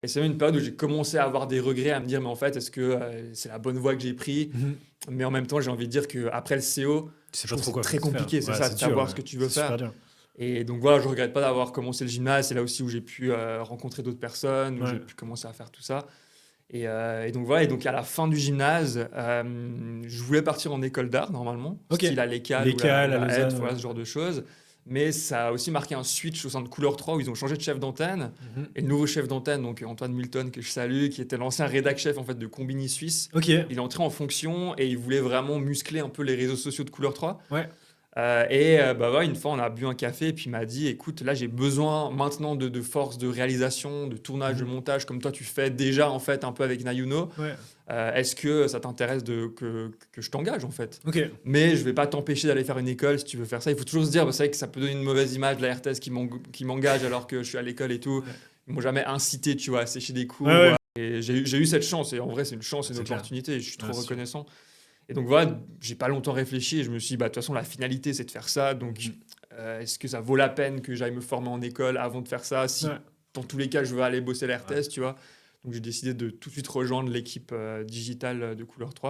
Et c'est même une période où j'ai commencé à avoir des regrets, à me dire, mais en fait, est-ce que c'est la bonne voie que j'ai pris? Mais en même temps, j'ai envie de dire qu'après le CO, Tu sais je pas trouve que trop c'est quoi très faire. compliqué, c'est Ouais, ça, c'est de dur, savoir ouais. ce que tu veux C'est super faire. dur. Et donc voilà, je regrette pas d'avoir commencé le gymnase. C'est là aussi où j'ai pu rencontrer d'autres personnes, où j'ai Ouais. pu commencer à faire tout ça. Et donc voilà, et donc à la fin du gymnase, je voulais partir en école d'art normalement, Ok. style à l'ECAL L'ECAL, ou à la ETH, Lausanne. voilà ce genre de choses. Mais ça a aussi marqué un switch au sein de Couleur 3 où ils ont changé de chef d'antenne. Mhm. Et le nouveau chef d'antenne, donc Antoine Milton, que je salue, qui était l'ancien rédac chef en fait de Combini Suisse, Ok. il est entré en fonction et il voulait vraiment muscler un peu les réseaux sociaux de Couleur 3. Ouais. Bah ouais, une fois, on a bu un café et puis il m'a dit, écoute, là, j'ai besoin maintenant de force de réalisation, de tournage, de Mhm. montage, comme toi, tu fais déjà, en fait, un peu avec Nayuno. Ouais. Est-ce que ça t'intéresse que je t'engage, en fait? Ok. Mais je vais pas t'empêcher d'aller faire une école si tu veux faire ça. Il faut toujours se dire, bah, c'est vrai que ça peut donner une mauvaise image de la RTS qui m'engage alors que je suis à l'école et tout. Ouais. Ils m'ont jamais incité, tu vois, à sécher des Ouais, cours. ouais. Et j'ai eu cette chance. Et en vrai, c'est une chance et une C'est clair. opportunité. Et je suis trop Ouais, c'est sûr. reconnaissant. Et donc voilà, j'ai pas longtemps réfléchi et je me suis dit, bah, de toute façon, la finalité, c'est de faire ça. Donc, Mhm. est-ce que ça vaut la peine que j'aille me former en école avant de faire ça? Si Ouais. dans tous les cas, je veux aller bosser à la Ouais. RTS, tu vois. Donc, j'ai décidé de tout de suite rejoindre l'équipe digitale de Couleur 3.